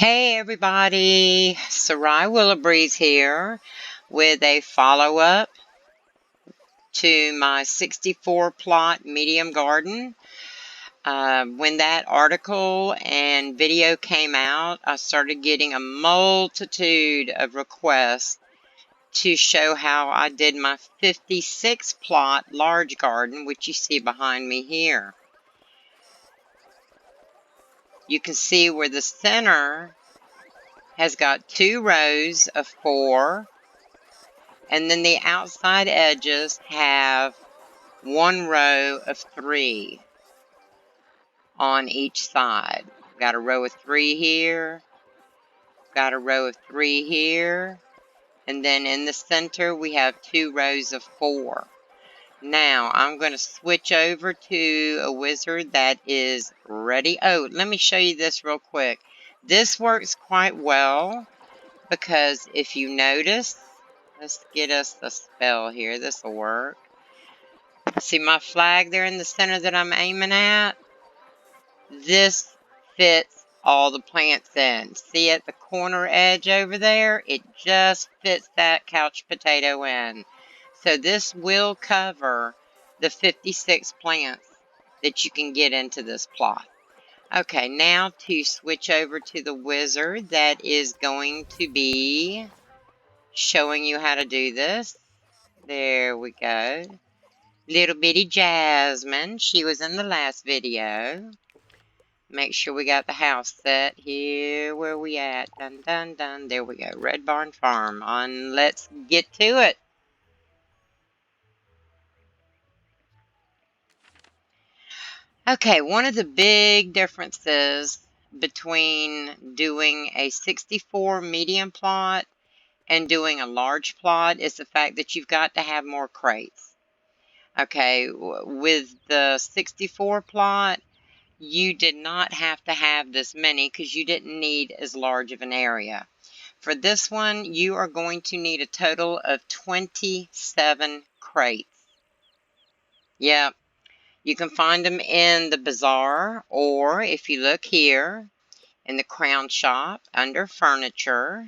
Hey everybody, Sarai Willabreeze here with a follow-up to my 64 plot medium garden. When that article and video came out, I started getting a multitude of requests to show how I did my 56 plot large garden, which you see behind me here. You can see where the center has got 2 rows of 4. And then the outside edges have 1 row of 3 on each side. Got a row of 3 here, got a row of 3 here, and then in the center we have 2 rows of 4. Now I'm going to switch over to a wizard that is ready. Oh, let me show you this real quick. This works quite well because if you notice, let's get us a spell here. This will work. See my flag there in the center that I'm aiming at? This fits all the plants in. See at the corner edge over there? It just fits that couch potato in. So this will cover the 56 plants that you can get into this plot. Okay, now to switch over to the wizard that is going to be showing you how to do this. There we go. Little bitty Jasmine. She was in the last video. Make sure we got the house set here. Where we at? Dun, dun, dun. There we go. Red Barn Farm. On. Let's get to it. Okay, one of the big differences between doing a 64 medium plot and doing a large plot is the fact that you've got to have more crates. Okay, with the 64 plot, you did not have to have this many because you didn't need as large of an area. For this one, you are going to need a total of 27 crates. Yep, you can find them in the bazaar, or if you look here in the Crown Shop under furniture,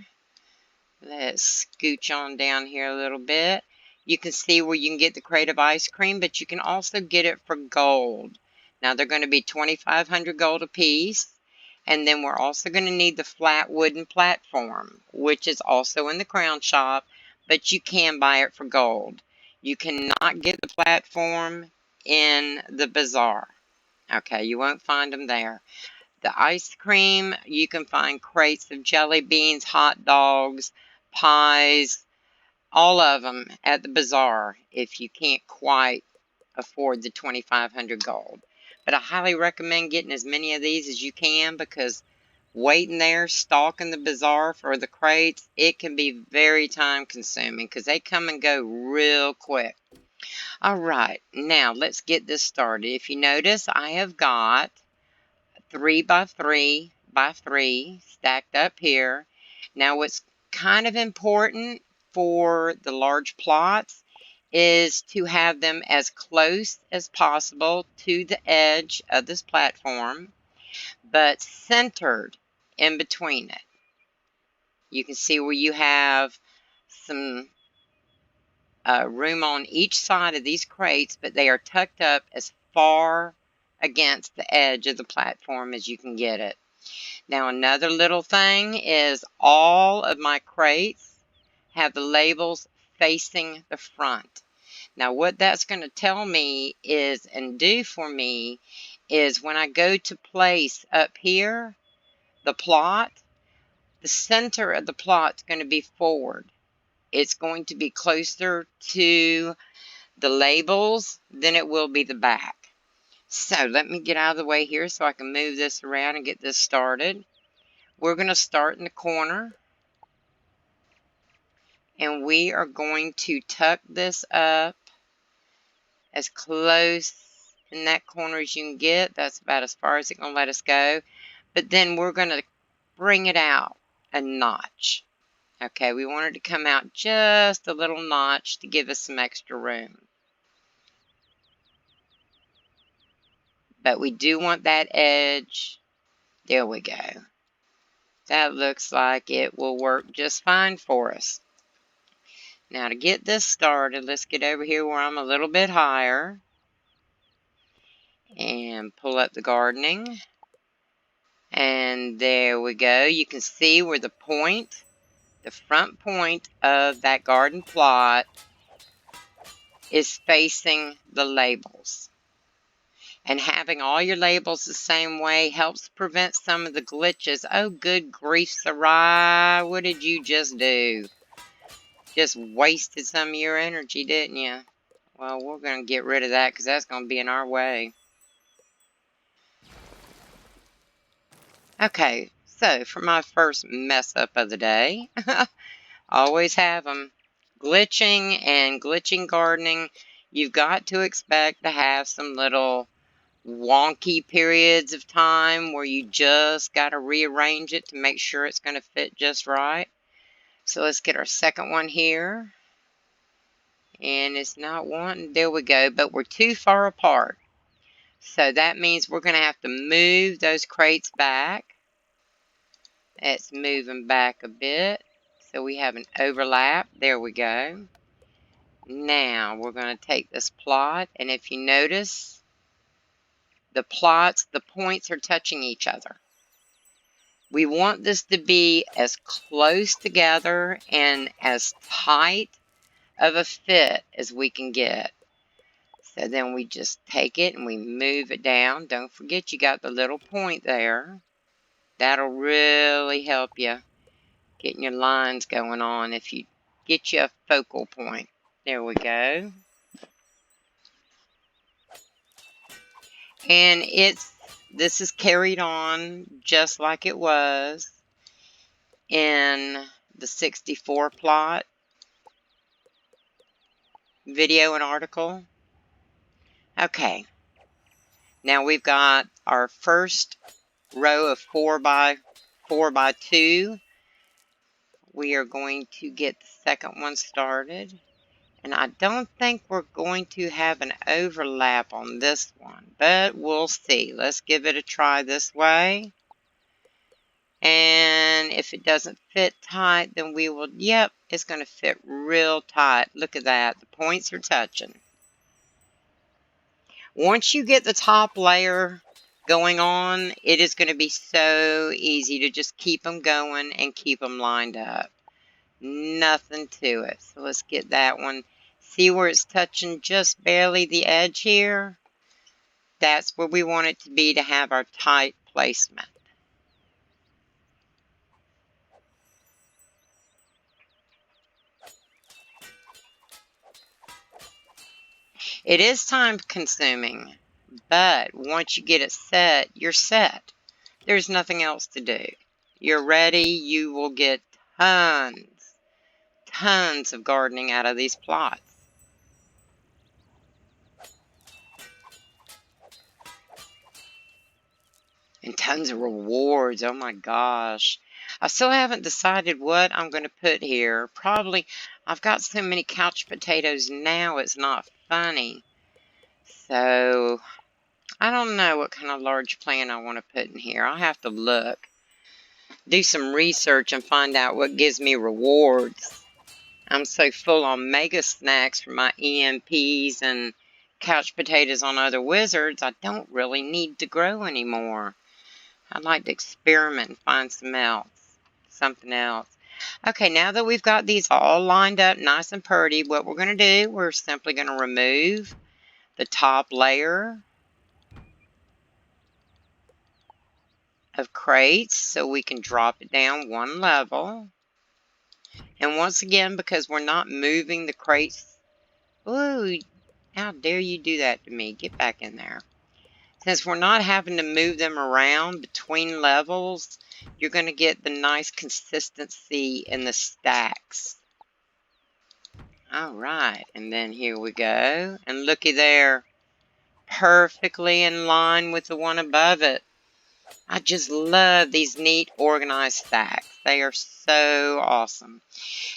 let's scooch on down here a little bit. You can see where you can get the crate of ice cream, but you can also get it for gold. Now they're going to be 2,500 gold a piece. And then we're also going to need the flat wooden platform, which is also in the Crown Shop, but you can buy it for gold. You cannot get the platform in the bazaar. Okay, you won't find them there. The ice cream, you can find crates of jelly beans, hot dogs, pies, all of them at the bazaar if you can't quite afford the 2,500 gold. But I highly recommend getting as many of these as you can because waiting there, stalking the bazaar for the crates, it can be very time consuming because they come and go real quick. All right, now let's get this started. If you notice, I have got 3 by 3 by 3 stacked up here. Now what's kind of important for the large plots is to have them as close as possible to the edge of this platform, but centered in between it. You can see where you have some room on each side of these crates, but they are tucked up as far against the edge of the platform as you can get it. Now another little thing is all of my crates have the labels facing the front. Now what that's going to tell me is, and do for me, is when I go to place up here, the plot, the center of the plot is going to be forward. It's going to be closer to the labels than it will be the back. So let me get out of the way here so I can move this around and get this started. We're going to start in the corner. And we are going to tuck this up as close in that corner as you can get. That's about as far as it's going to let us go. But then we're going to bring it out a notch. Okay, we want it to come out just a little notch to give us some extra room. But we do want that edge. There we go. That looks like it will work just fine for us. Now to get this started, let's get over here where I'm a little bit higher and pull up the gardening. And there we go. You can see where the front point of that garden plot is facing the labels. And having all your labels the same way helps prevent some of the glitches. Oh, good grief, Sarai. What did you just do? Just wasted some of your energy, didn't you? Well, we're going to get rid of that because that's going to be in our way. Okay, so for my first mess up of the day, always have them. Glitching and glitching gardening, you've got to expect to have some little wonky periods of time where you just got to rearrange it to make sure it's going to fit just right. So let's get our second one here. And it's not wanting, there we go, but we're too far apart. So that means we're going to have to move those crates back. Let's move them back a bit so we have an overlap. There we go. Now we're going to take this plot, and if you notice, the points are touching each other. We want this to be as close together and as tight of a fit as we can get. So then we just take it and we move it down. Don't forget you got the little point there. That'll really help you getting your lines going on if you get you a focal point. There we go. And this is carried on just like it was in the 64 plot video and article. Okay, now we've got our first row of 4 by 4 by 2. We are going to get the second one started. And I don't think we're going to have an overlap on this one, but we'll see. Let's give it a try this way. And if it doesn't fit tight, then we will, yep, it's going to fit real tight. Look at that. The points are touching. Once you get the top layer going on, it is going to be so easy to just keep them going and keep them lined up. Nothing to it. So let's get that one. See where it's touching just barely the edge here? That's where we want it to be to have our tight placement. It is time consuming, but once you get it set, you're set. There's nothing else to do. You're ready. You will get tons of gardening out of these plots. And tons of rewards. Oh my gosh. I still haven't decided what I'm going to put here. Probably, I've got so many couch potatoes now, it's not funny. So, I don't know what kind of large plant I want to put in here. I'll have to look. Do some research and find out what gives me rewards. I'm so full on mega snacks for my EMPs and couch potatoes on other wizards, I don't really need to grow anymore. I'd like to experiment and find something else. Okay, now that we've got these all lined up nice and pretty, what we're going to do, we're simply going to remove the top layer of crates so we can drop it down one level. And once again, because we're not moving the crates, ooh, how dare you do that to me? Get back in there. Since we're not having to move them around between levels, you're going to get the nice consistency in the stacks. All right, and then here we go. And looky there, perfectly in line with the one above it. I just love these neat organized stacks. They are so awesome.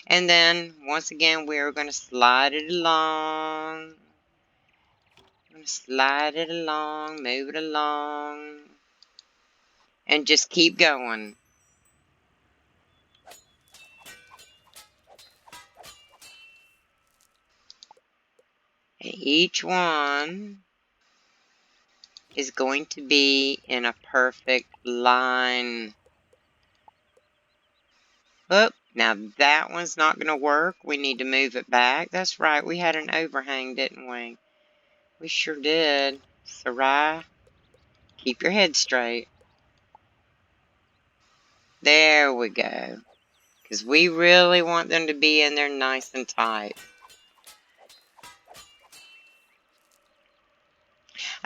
And then, once again, we're going to slide it along. Slide it along, move it along, and just keep going. Each one is going to be in a perfect line. Oh, now that one's not going to work. We need to move it back. That's right. We had an overhang, didn't we? We sure did. Sarai, keep your head straight. There we go. Because we really want them to be in there nice and tight.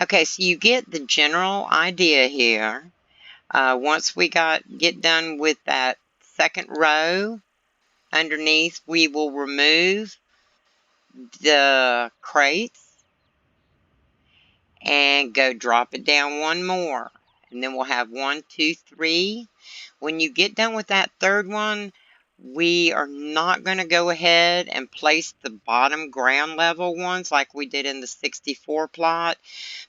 Okay, so you get the general idea here. Once we get done with that second row underneath, we will remove the crates and go drop it down one more. And then we'll have 1, 2, 3. When you get done with that third one, we are not going to go ahead and place the bottom ground level ones like we did in the 64 plot,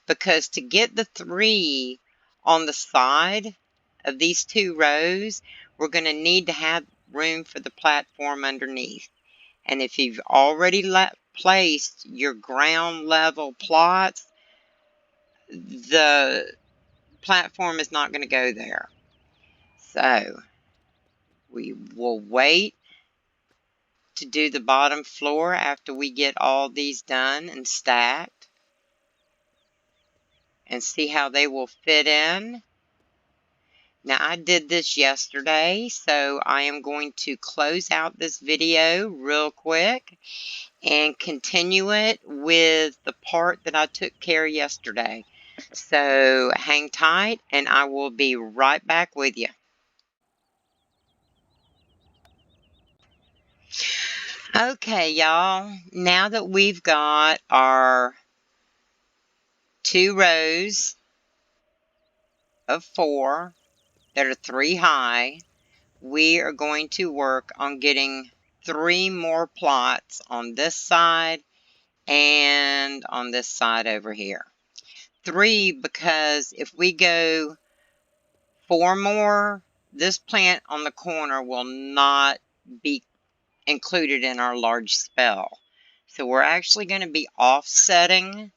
because to get the 3 on the side of these 2 rows, we're going to need to have room for the platform underneath. And if you've already placed your ground level plots, the platform is not going to go there. So we will wait to do the bottom floor after we get all these done and stacked and see how they will fit in. Now I did this yesterday, so I am going to close out this video real quick and continue it with the part that I took care of yesterday. So hang tight and I will be right back with you. Okay, y'all, now that we've got our 2 rows of 4 that are 3 high, we are going to work on getting 3 more plots on this side and on this side over here. 3 because if we go 4 more, this plant on the corner will not be included in our large spell. So we're actually going to be offsetting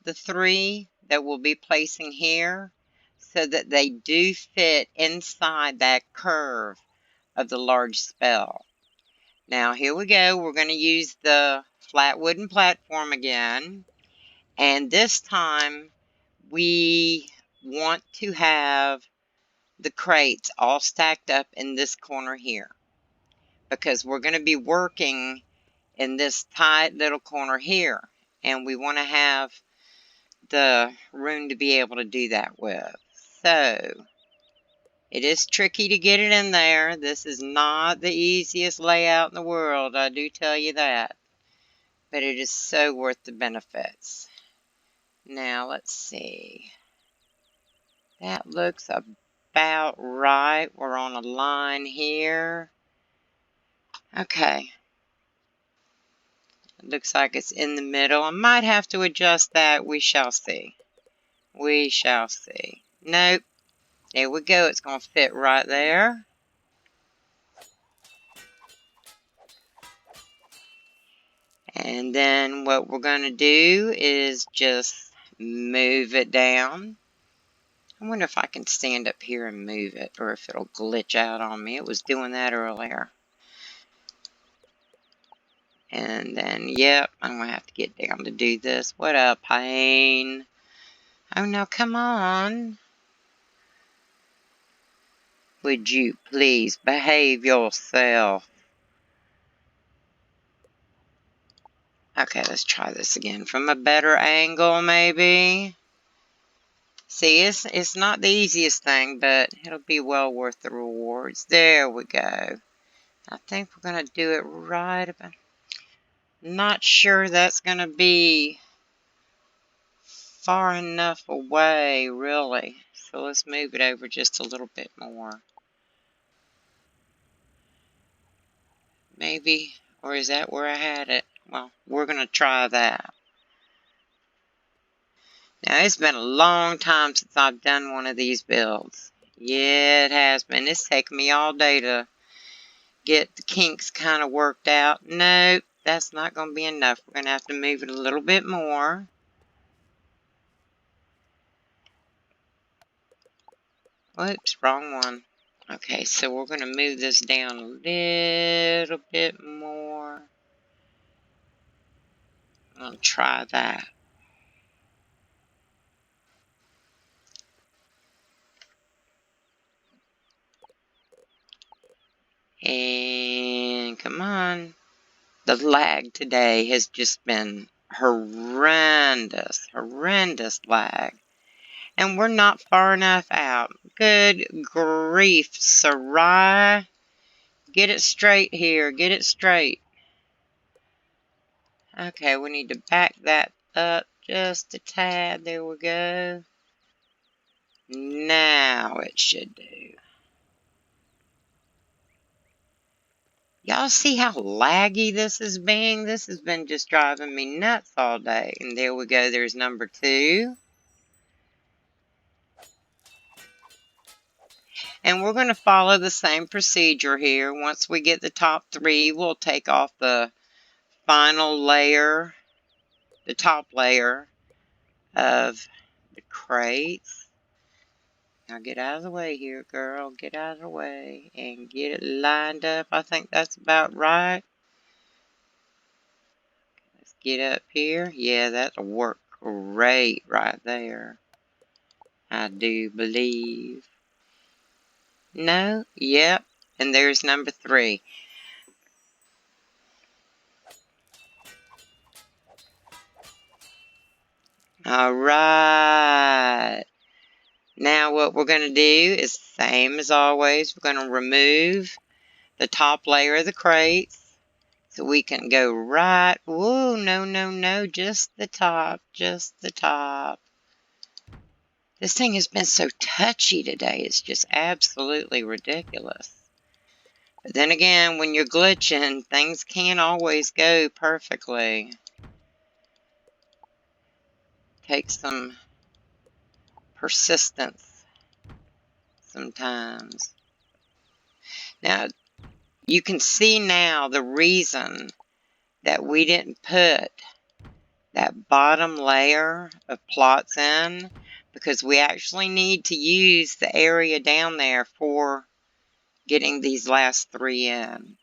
the 3 that we'll be placing here so that they do fit inside that curve of the large spell. Now here we go. We're going to use the flat wooden platform again, and this time we want to have the crates all stacked up in this corner here, because we're going to be working in this tight little corner here, and we want to have the room to be able to do that with. So it is tricky to get it in there. This is not the easiest layout in the world, I do tell you that, but it is so worth the benefits. Now let's see, that looks about right. We're on a line here. Okay, it looks like it's in the middle. I might have to adjust that. We shall see. We shall see. Nope. There we go. It's going to fit right there. And then what we're going to do is just move it down. I wonder if I can stand up here and move it, or if it'll glitch out on me. It was doing that earlier. And then, yep, I'm going to have to get down to do this. What a pain. Oh, no, come on. Would you please behave yourself? Okay, let's try this again from a better angle, maybe. See, it's not the easiest thing, but it'll be well worth the rewards. There we go. I think we're going to do it right about. Not sure that's going to be far enough away, really. So let's move it over just a little bit more. Maybe, or is that where I had it? Well, we're going to try that. Now, it's been a long time since I've done one of these builds. Yeah, it has been. It's taken me all day to get the kinks kind of worked out. Nope, that's not going to be enough. We're going to have to move it a little bit more. Whoops, wrong one. Okay, so we're going to move this down a little bit more. I'll try that. And come on. The lag today has just been horrendous, horrendous lag. And we're not far enough out. Good grief, Sarai. Get it straight here. Get it straight. Okay, we need to back that up just a tad. There we go. Now it should do. Y'all see how laggy this is being? This has been just driving me nuts all day. And there we go. There's number 2. And we're going to follow the same procedure here. Once we get the top 3, we'll take off the final layer, the top layer of the crates. Now get out of the way here, girl. Get out of the way and get it lined up. I think that's about right. Let's get up here. Yeah, that'll work great right there. I do believe. No? Yep. And there's number 3. All right. Now what we're going to do is the same as always. We're going to remove the top layer of the crates. So we can go right, whoa, no, no, no, just the top, just the top. This thing has been so touchy today, it's just absolutely ridiculous. But then again, when you're glitching, things can't always go perfectly. Takes some persistence sometimes. Now, you can see now the reason that we didn't put that bottom layer of plots in, because we actually need to use the area down there for getting these last 3 in.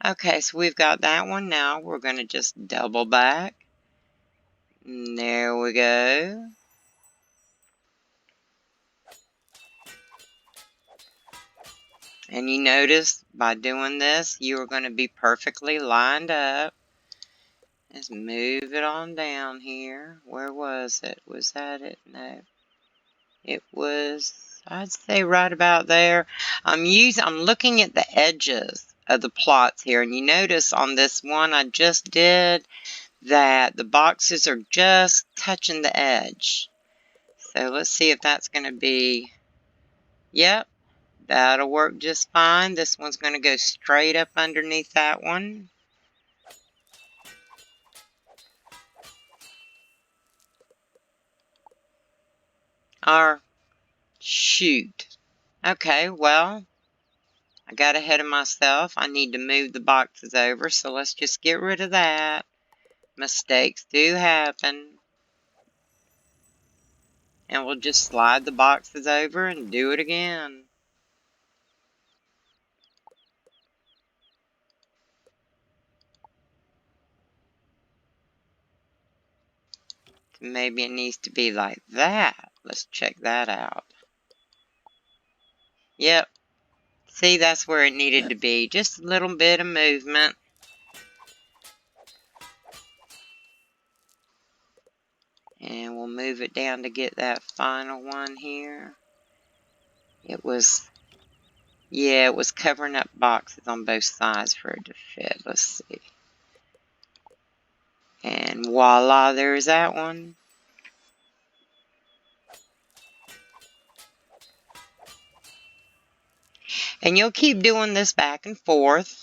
Okay, so we've got that one now. We're going to just double back. And there we go. And you notice by doing this, you are going to be perfectly lined up. Let's move it on down here. Where was it? Was that it? No. It was, I'd say right about there. I'm looking at the edges of the plots here, and you notice on this one I just did that the boxes are just touching the edge. So let's see if that's going to be, yep, that'll work just fine. This one's going to go straight up underneath that one. Or, shoot. Okay, well, I got ahead of myself. I need to move the boxes over, so let's just get rid of that. Mistakes do happen. And we'll just slide the boxes over and do it again. Maybe it needs to be like that. Let's check that out. Yep. See, that's where it needed to be. Just a little bit of movement. And we'll move it down to get that final one here. It was, yeah, it was covering up boxes on both sides for it to fit. Let's see. And voila, there's that one. And you'll keep doing this back and forth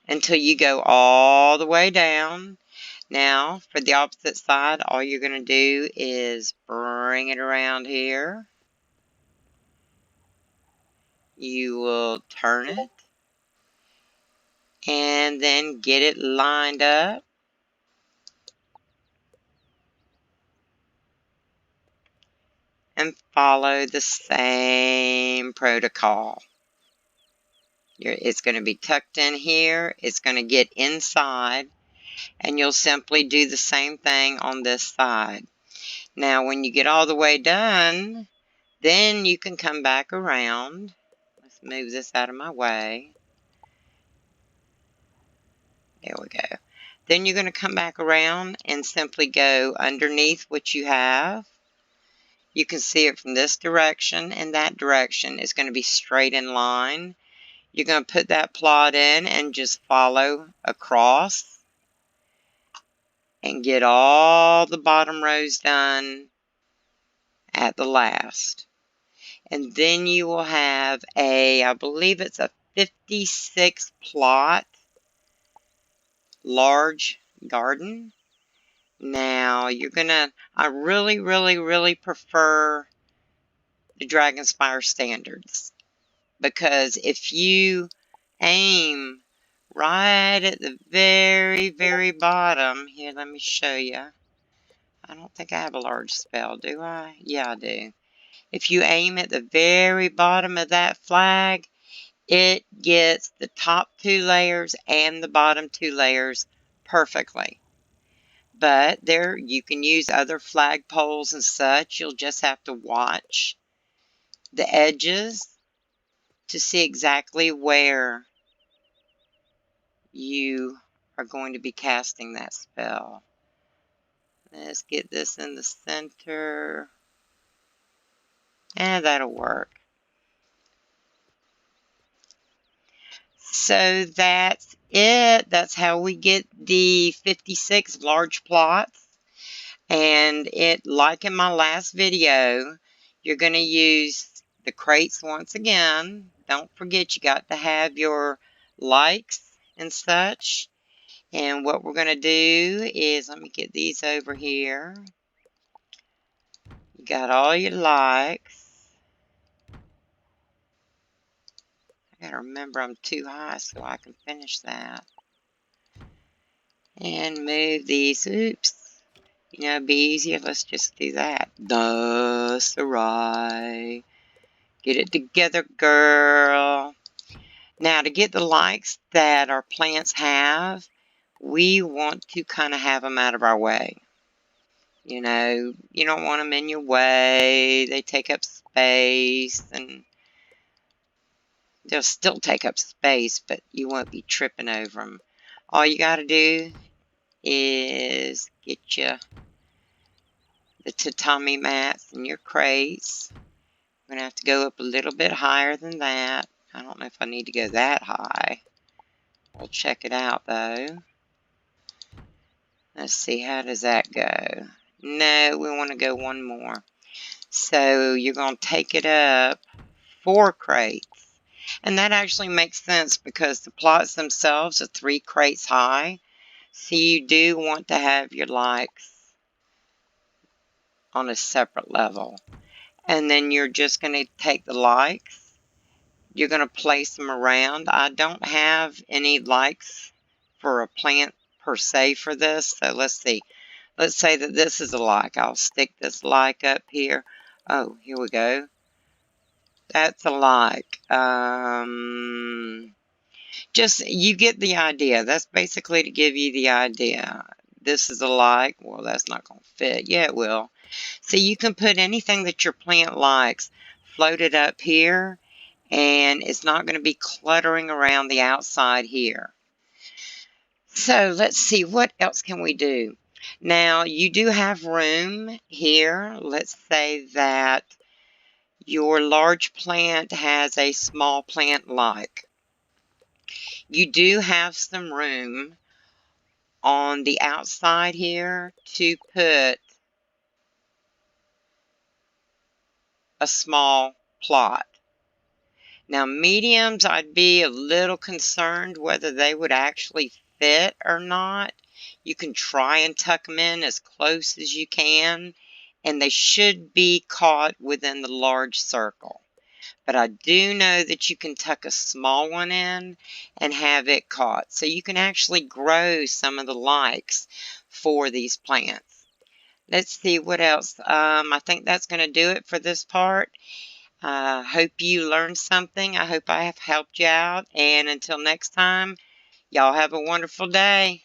until you go all the way down. Now, for the opposite side, all you're going to do is bring it around here. You will turn it. and then get it lined up. And follow the same protocol. It's going to be tucked in here. It's going to get inside, and you'll simply do the same thing on this side. Now, when you get all the way done, then you can come back around. Let's move this out of my way. There we go. Then you're going to come back around and simply go underneath what you have. You can see it from this direction and that direction. It's going to be straight in line. You're going to put that plot in and just follow across and get all the bottom rows done at the last. And then you will have I believe it's a 56 plot large garden. Now I really prefer the Dragonspire standards, because if you aim right at the very bottom, here, let me show you. I don't think I have a large spell, do I? Yeah, I do. If you aim at the very bottom of that flag, it gets the top 2 layers and the bottom 2 layers perfectly. But there, you can use other flagpoles and such. You'll just have to watch the edges to see exactly where you are going to be casting that spell. Let's get this in the center. And that'll work. So that's it. That's how we get the 56 large plots. And like in my last video, you're going to use the crates once again. Don't forget, you got to have your likes and such. And what we're going to do is, let me get these over here. You got all your likes. I got to remember I'm too high so I can finish that. And move these. Oops. You know, it'd be easier. Let's just do that. Duh, Sarai. Get it together, girl. Now, to get the likes that our plants have, we want to kind of have them out of our way. You know, you don't want them in your way. They take up space, and they'll still take up space, but you won't be tripping over them. All you got to do is get you the tatami mats and your crates. I'm going to have to go up a little bit higher than that. I don't know if I need to go that high. We'll check it out, though. Let's see, how does that go? No, we want to go one more. So you're going to take it up 4 crates. And that actually makes sense because the plots themselves are 3 crates high. So you do want to have your likes on a separate level. And then you're just going to take the likes. You're going to place them around. I don't have any likes for a plant per se for this. So let's see. Let's say that this is a like. I'll stick this like up here. Oh, here we go. That's a like. Just, you get the idea. That's basically to give you the idea. This is a like. Well, that's not going to fit. Yeah, it will. So you can put anything that your plant likes, float it up here, and it's not going to be cluttering around the outside here. So let's see, what else can we do? Now, you do have room here. Let's say that your large plant has a small plant like. You do have some room on the outside here to put a small plot. Now, mediums, I'd be a little concerned whether they would actually fit or not. You can try and tuck them in as close as you can, and they should be caught within the large circle. but I do know that you can tuck a small one in and have it caught. So you can actually grow some of the likes for these plants. Let's see what else. I think that's going to do it for this part. Hope you learned something. I hope I have helped you out. And until next time, y'all have a wonderful day.